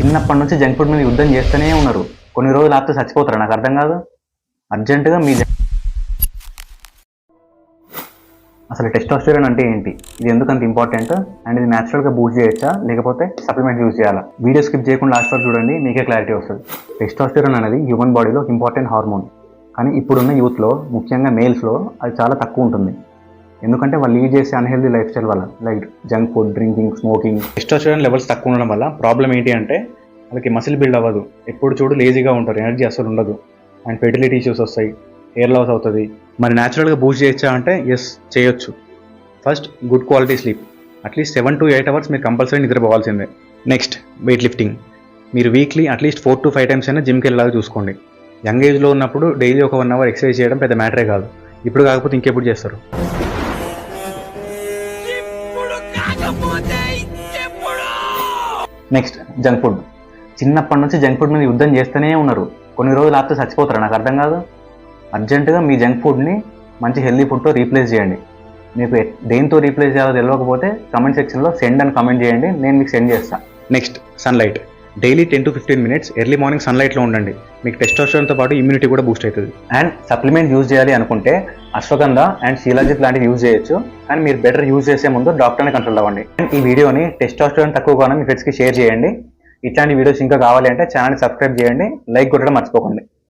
చిన్నప్పటి నుంచి junk food మీద యుద్ధం చేస్తూనే ఉన్నారు. కొన్ని రోజులు ఆపితే చచ్చిపోతారు. నాకు అర్థం కాదు. అర్జెంటుగా అసలు టెస్టోస్టెరాన్ అంటే ఏంటి, ఇది ఎందుకంత ఇంపార్టెంట్, అండ్ ఇది న్యాచురల్గా బూస్ట్ చేయొచ్చా లేకపోతే సప్లిమెంట్ యూజ్ చేయాలా? వీడియో స్కిప్ చేయకుండా లాస్ట్ వరకు చూడండి, మీకే క్లారిటీ వస్తుంది. టెస్టోస్టెరాన్ అనేది హ్యూమన్ బాడీలో ఇంపార్టెంట్ హార్మోన్. కానీ ఇప్పుడున్న యూత్లో, ముఖ్యంగా మేల్స్లో అది చాలా తక్కువ ఉంటుంది. ఎందుకంటే వాళ్ళు లీడ్ చేసే అన్హెల్దీ లైఫ్ స్టైల్ వల్ల, like junk food, drinking, smoking. Testosterone levels తక్కువ ఉండడం వల్ల ప్రాబ్లం ఏంటి అంటే వాళ్ళకి మసిల్ బిల్డ్ అవ్వదు, ఎప్పుడు చూడు లేజీగా ఉంటారు, ఎనర్జీ అసలు ఉండదు, అండ్ ఫెర్టిలిటీ ఇష్యూస్ వస్తాయి, హెయిర్ లాస్ అవుతుంది. మరి న్యాచురల్గా బూస్ట్ చేయొచ్చా అంటే ఎస్, చేయొచ్చు. First, good quality sleep. At least 7 to 8 hours మీరు కంపల్సరీ నిద్రపోవాల్సిందే. Next, weight lifting. మీరు వీక్లీ అట్లీస్ట్ 4 to 5 times అయినా జిమ్కి వెళ్ళాలి చూసుకోండి. యంగ్ ఏజ్లో ఉన్నప్పుడు డైలీ ఒక 1 hour ఎక్సర్సైజ్ చేయడం పెద్ద మ్యాటరే కాదు. ఇప్పుడు కాకపోతే ఇంకెప్పుడు చేస్తారు? Next, junk food. చిన్నప్పటి నుంచి జంక్ ఫుడ్ మీద యుద్ధం చేస్తూనే ఉన్నారు. కొన్ని రోజులు ఆపితే చచ్చిపోతారు. నాకు అర్థం కాదు. అర్జెంటుగా మీ జంక్ ఫుడ్ని మంచి హెల్దీ ఫుడ్తో రీప్లేస్ చేయండి. మీకు దేంతో రీప్లేస్ చేయాలో తెలియకపోతే కమెంట్ సెక్షన్లో సెండ్ అని కమెంట్ చేయండి, నేను మీకు సెండ్ చేస్తాను. Next, sunlight. Daily 10 to 15 minutes early morning సన్లైట్లో ఉండండి. మీకు టెస్టోస్టెరాన్తో పాటు ఇమ్యూనిటీ కూడా బూస్ట్ అవుతుంది. అండ్ సప్లిమెంట్ యూజ్ చేయాలి అనుకుంటే అశ్వగంధ అండ్ శీలాజిత్ లాంటివి యూజ్ చేయొచ్చు. కానీ మీరు బెటర్ యూజ్ చేసే ముందు డాక్టర్ని కన్సల్ట్ అవ్వండి. అండ్ ఈ వీడియోని టెస్టోస్టెరాన్ తక్కువగానే మీ ఫ్రెండ్స్కి షేర్ చేయండి. ఇట్లాంటి వీడియోస్ ఇంకా కావాలి అంటే ఛానల్ని సబ్స్క్రైబ్ చేయండి, లైక్ కొట్టడం మర్చిపోకండి.